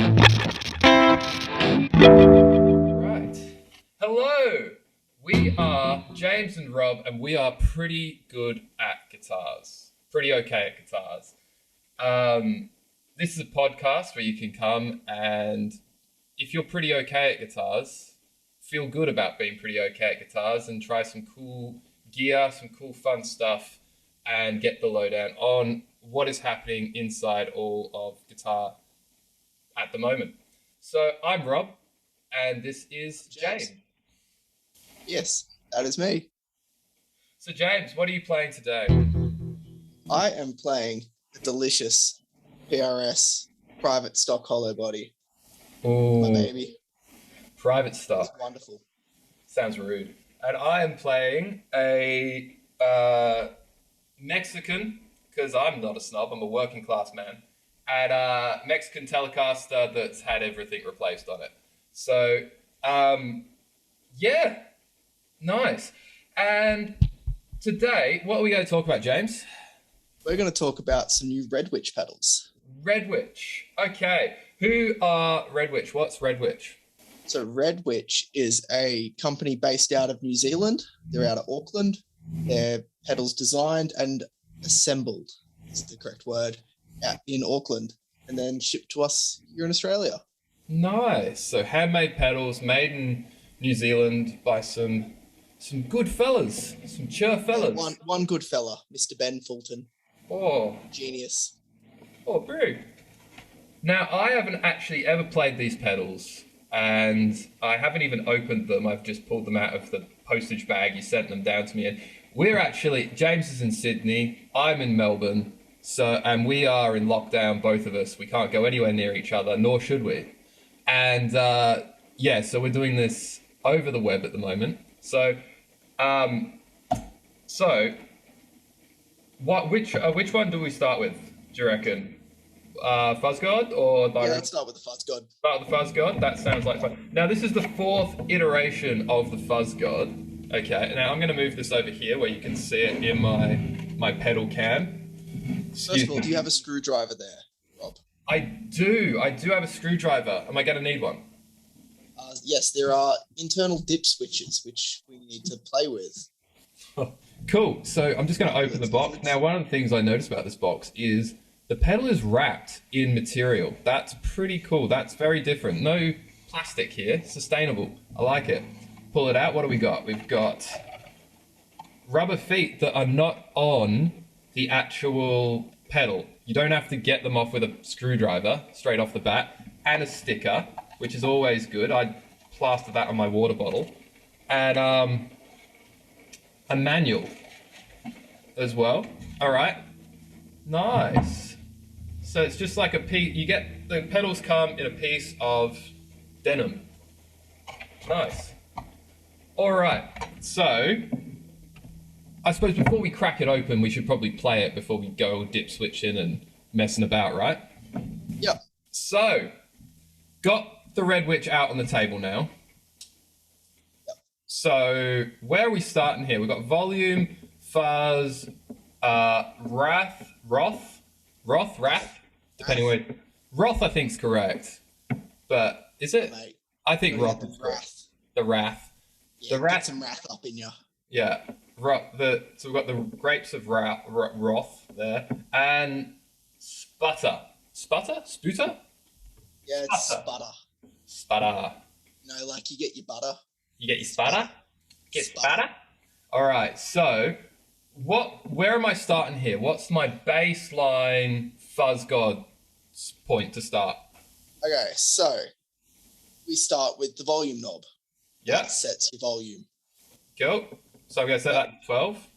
Right. Hello. We are James and Rob, and we are pretty good at guitars. Pretty okay at guitars. This is a podcast where you can come and, if you're pretty okay at guitars, feel good about being pretty okay at guitars and try some cool gear, some cool fun stuff, and get the lowdown on what is happening inside all of guitar at the moment. So I'm Rob, and this is James. Yes, that is me. So James, what are you playing today? I am playing a delicious PRS private stock hollow body. Oh, My baby. private stuff. It's wonderful. Sounds rude. And I am playing a Mexican, because I'm not a snob, I'm a working class man, and a Mexican Telecaster that's had everything replaced on it. So, yeah, nice. And today, what are we going to talk about, James? We're going to talk about some new Red Witch pedals. Red Witch. Okay. Who are Red Witch? What's Red Witch? So Red Witch is a company based out of New Zealand. They're out of Auckland. Their pedals designed and assembled, is the correct word, out in Auckland, and then shipped to us here in Australia. Nice. So handmade pedals made in New Zealand by some good fellas, some chur fellas. One good fella, Mr. Ben Fulton. Oh, Genius. oh, big. Now, I haven't actually ever played these pedals, and I haven't even opened them. I've just pulled them out of the postage bag you sent them down to me. And we're actually, James is in Sydney, I'm in Melbourne, and we are in lockdown, both of us. We can't go anywhere near each other, nor should we. And yeah, so we're doing this over the web at the moment. So, which one do we start with, do you reckon? Fuzz God or Yeah, let's start with the Fuzz God. Start with the Fuzz God? That sounds like fun. Now, this is the fourth iteration of the Fuzz God. Okay, now I'm going to move this over here where you can see it in my pedal cam. First of all, do you have a screwdriver there, Rob? I do have a screwdriver. Am I going to need one? Yes, there are internal dip switches, which we need to play with. Cool. So I'm just going to open the box. Now, one of the things I noticed about this box is the pedal is wrapped in material. That's pretty cool. That's very different. No plastic here. Sustainable. I like it. Pull it out. What do we got? We've got rubber feet that are not on the actual pedal. You don't have to get them off with a screwdriver straight off the bat. And a sticker, which is always good. I plaster that on my water bottle. And a manual as well. All right. Nice. So it's just like a piece. You get the pedals come in a piece of denim. Nice. All right. So I suppose before we crack it open, we should probably play it before we go dip switching and messing about, right? Yep. So got the Red Witch out on the table now. Yep. So where are we starting here? We've got volume, fuzz, wrath, depending where. Wrath, I think's correct, but is it? Mate, I think Wrath is correct. The Wrath. Yeah, the Wrath. Get some wrath up in you. Yeah. So we've got the grapes of wrath there, and sputter. Spooter? Yeah, it's sputter. Sputter. No, like you get your butter. You get your sputter? Get Sputter. sputter? All right. So where am I starting here? What's my baseline Fuzz God point to start? Okay, so we start with the volume knob. Yeah. That sets your volume. Cool. So I'm going to set that to 12.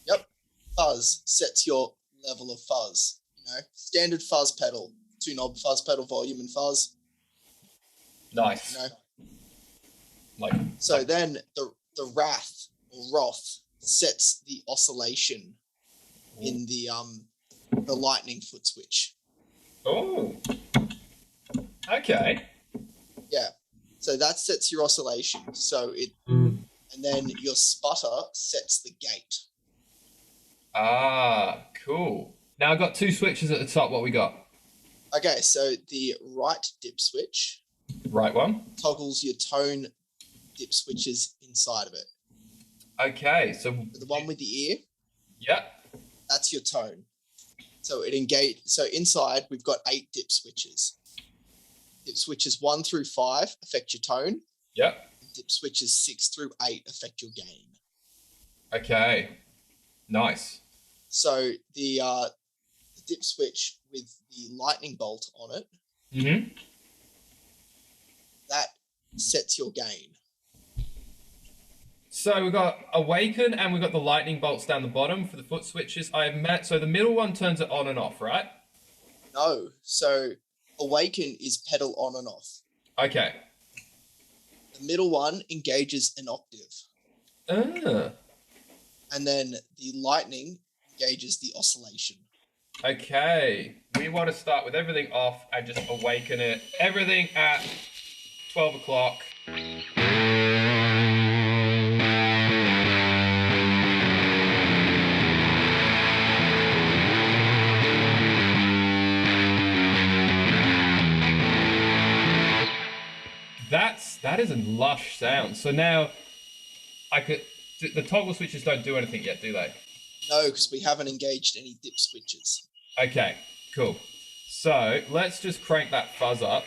Yep. Fuzz sets your level of fuzz. You know, standard fuzz pedal, 2-knob fuzz pedal, volume and fuzz. Nice. You know. Then the wrath or wrath sets the oscillation in the lightning foot switch. Oh. Okay. Yeah. So that sets your oscillation. So it and then your sputter sets the gate. Ah, cool. Now I've got two switches at the top. What we got? Okay, so the right dip switch Right one. toggles your tone dip switches inside of it. Okay, so The one with the ear, yep. that's your tone. So So inside we've got 8 dip switches. Dip switches 1 through 5 affect your tone. Yep. Dip switches 6 through 8 affect your gain. Okay. Nice. So the dip switch with the lightning bolt on it, that sets your gain. So we've got Awaken and we've got the lightning bolts down the bottom for the foot switches. So the middle one turns it on and off, right? No. So Awaken is pedal on and off. Okay. The middle one engages an octave. And then the lightning engages the oscillation. Okay. We want to start with everything off and just awaken it. Everything at 12 o'clock. That is a lush sound. So now the toggle switches don't do anything yet, do they? No, because we haven't engaged any dip switches. Okay, cool. So let's just crank that fuzz up.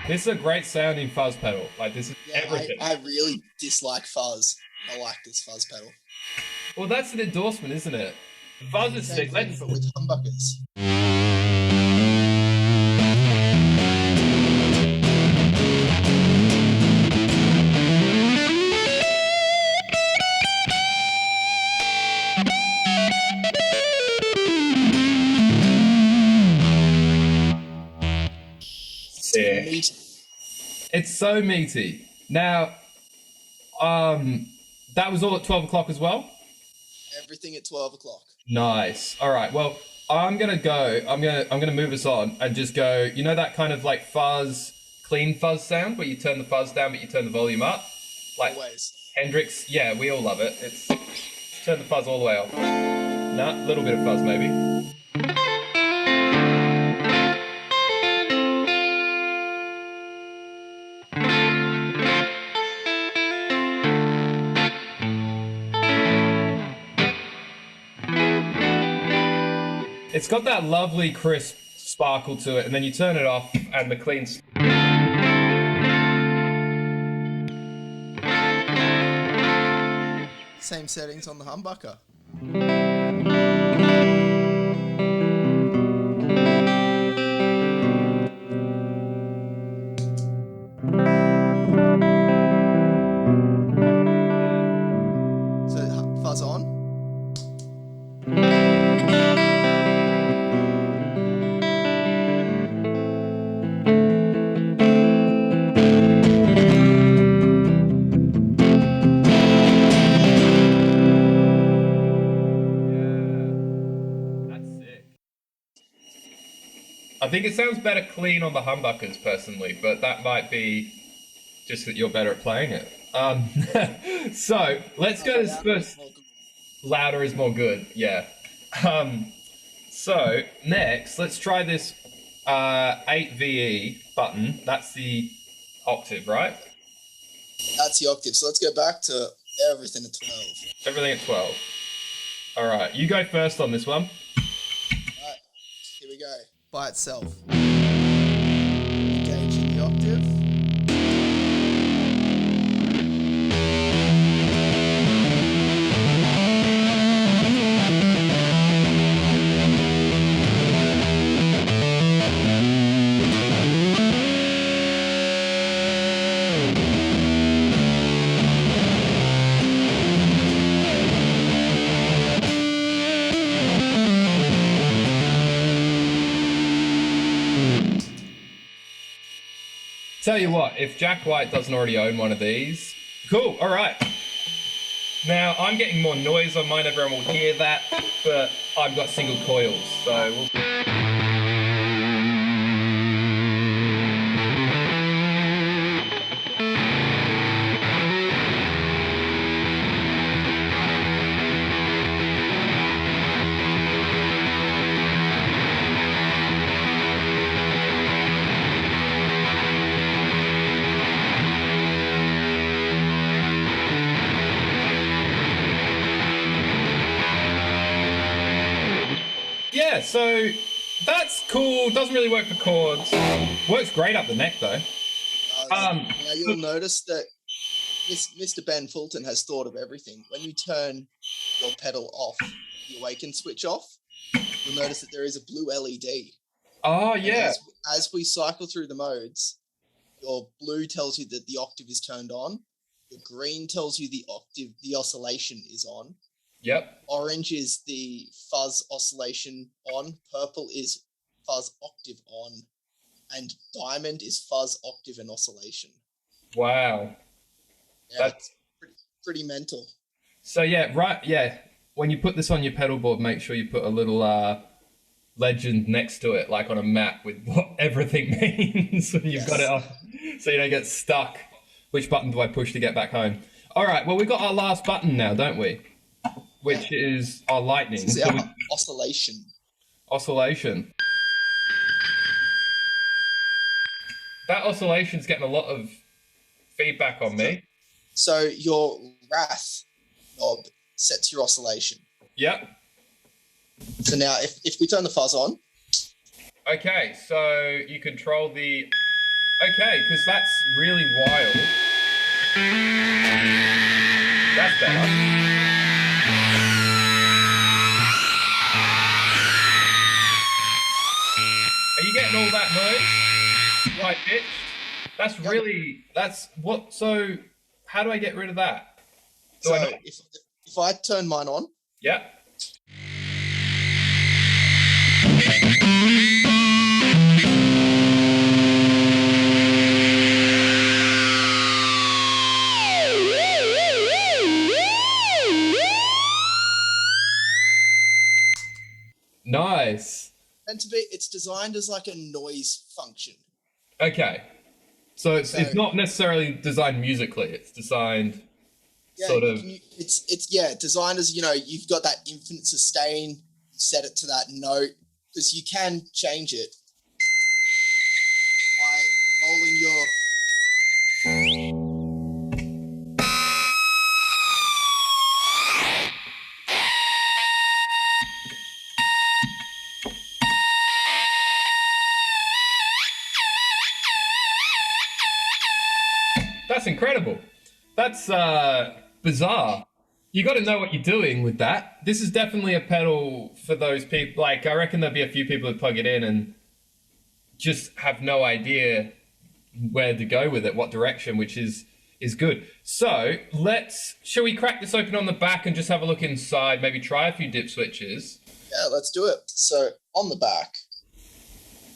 This is a great sounding fuzz pedal. Like this is everything. I really dislike fuzz. I like this fuzz pedal. Well, that's an endorsement, isn't it? Fuzz is sick. But with humbuckers. Sick. It's so meaty. Now, that was all at 12 o'clock as well? Everything at 12 o'clock. Nice. All right. Well, I'm gonna move us on and just go, you know that kind of like fuzz, clean fuzz sound where you turn the fuzz down but you turn the volume up? Like Always. Hendrix, yeah, we all love it. It's turn the fuzz all the way off. Nah, little bit of fuzz maybe. It's got that lovely crisp sparkle to it, and then you turn it off and the clean. Same settings on the humbucker. So fuzz on. I think it sounds better clean on the humbuckers personally, but that might be just that you're better at playing it. So let's go to this first. Louder is more good, yeah. So next, let's try this 8VE button. That's the octave, right? That's the octave. So let's go back to everything at 12. Everything at 12. All right, you go first on this one. All right, here we go. By itself. Engaging the octave. Tell you what, if Jack White doesn't already own one of these, cool, all right. Now, I'm getting more noise on mine, everyone will hear that, but I've got single coils, so we'll... yeah, so that's cool. Doesn't really work for chords. Works great up the neck though. Now you'll notice that Mr. Ben Fulton has thought of everything. When you turn your pedal off, the awaken switch off, you'll notice that there is a blue LED. Oh yeah. As we cycle through the modes, your blue tells you that the octave is turned on. The green tells you the oscillation is on. Yep. Orange is the fuzz oscillation on. Purple is fuzz octave on. And diamond is fuzz octave and oscillation. Wow. Yeah, That's pretty mental. So yeah, right, yeah. When you put this on your pedal board, make sure you put a little legend next to it, like on a map with what everything means when you've got it on, so you don't get stuck. Which button do I push to get back home? All right, well, we've got our last button now, don't we? Which is our lightning. This is our oscillation. Oscillation. That oscillation's getting a lot of feedback on me. So your wrath knob sets your oscillation. Yep. So now if we turn the fuzz on. Okay, so you control the... Okay, because that's really wild. That's better. Are you getting all that noise? High pitched? That's really... That's what... So how do I get rid of that? So if I turn mine on. Yep. Nice. And it's designed as like a noise function. Okay. So it's not necessarily designed musically. It's designed sort of... It's designed as, you've got that infinite sustain, set it to that note, because you can change it by rolling your... That's incredible. That's bizarre. You got to know what you're doing with that. This is definitely a pedal for those people. Like, I reckon there'll be a few people who plug it in and just have no idea where to go with it, what direction, which is good. So shall we crack this open on the back and just have a look inside, maybe try a few dip switches? Yeah, let's do it. So on the back,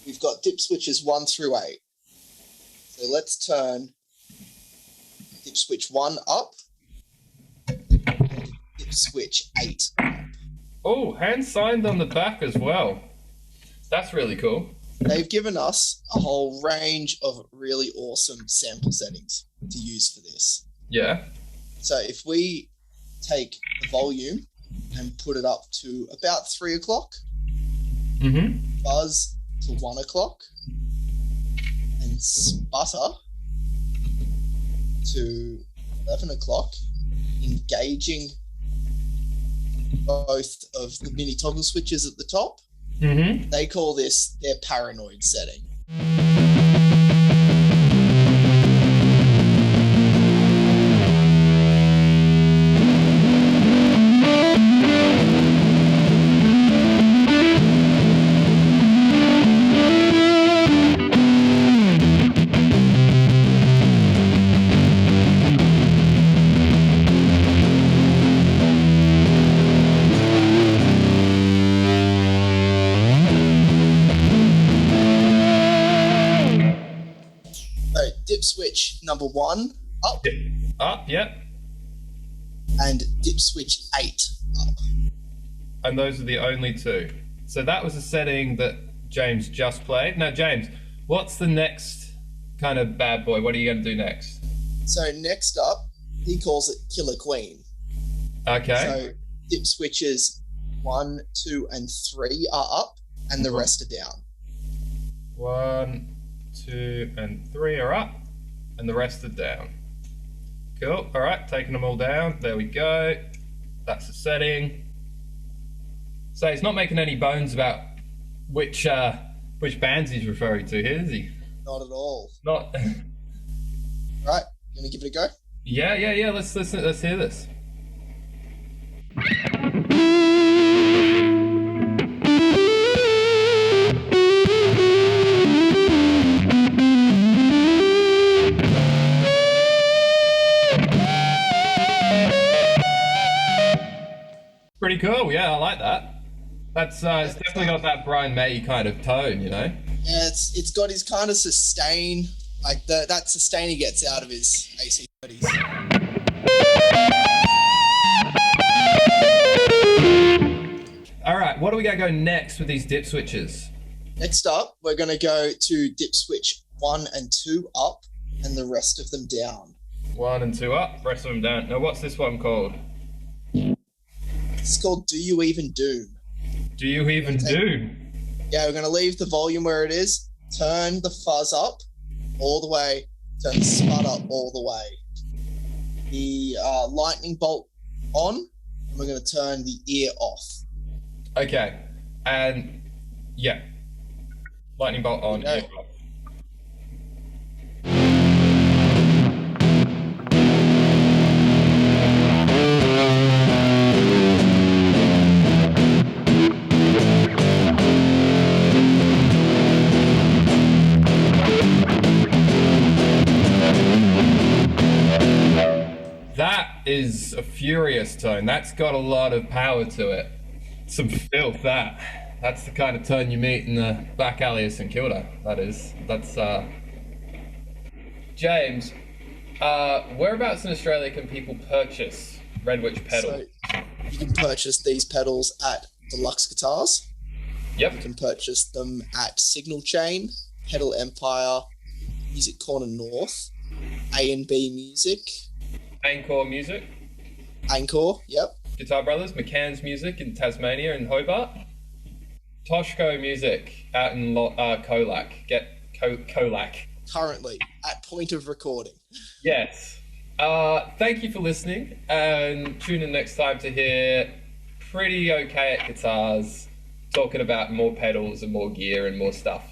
we've got dip switches 1 through 8. So let's turn dip switch 1 up, and dip switch 8 up. Oh, hand signed on the back as well. That's really cool. They've given us a whole range of really awesome sample settings to use for this. Yeah. So if we take the volume and put it up to about 3 o'clock, buzz to 1 o'clock, and sputter to 11 o'clock, engaging both of the mini toggle switches at the top. They call this their paranoid setting. Dip switch number 1 up. Up, yep. And dip switch 8 up. And those are the only two. So that was a setting that James just played. Now, James, what's the next kind of bad boy? What are you going to do next? So next up, he calls it Killer Queen. Okay. So dip switches 1, 2, and 3 are up, and the rest are down. 1, 2, and 3 are up, and the rest are down. Cool. All right, taking them all down. There we go. That's the setting. So he's not making any bones about which bands he's referring to here, is he? Not at all. Not. Right, you gonna give it a go? Yeah. Let's listen. Let's hear this. Pretty cool. Yeah, I like that. That's it's definitely got that Brian May kind of tone, you know. Yeah, it's got his kind of sustain, like that sustain he gets out of his AC30s. All right, what do we got to go next with these dip switches? Next up, we're going to go to dip switch 1 and 2 up, and the rest of them down. 1 and 2 up, rest of them down. Now, what's this one called? It's called Do You Even Doom? Do you even do? Yeah, we're going to leave the volume where it is, turn the fuzz up all the way, turn the spud up all the way. The lightning bolt on, and we're going to turn the ear off. Okay, and yeah, lightning bolt on. Okay. Ear off. That is a furious tone. That's got a lot of power to it. Some filth, that. That's the kind of tone you meet in the back alley of St Kilda. That's James, whereabouts in Australia can people purchase Red Witch pedal? So you can purchase these pedals at Deluxe Guitars. Yep. You can purchase them at Signal Chain, Pedal Empire, Music Corner North, A&B Music, Encore Music, Anchor, yep. Guitar Brothers, McCann's Music in Tasmania and Hobart, Toshko Music out in Colac. Get Colac. Currently at point of recording. Yes. Thank you for listening, and tune in next time to hear Pretty Okay at Guitars talking about more pedals and more gear and more stuff.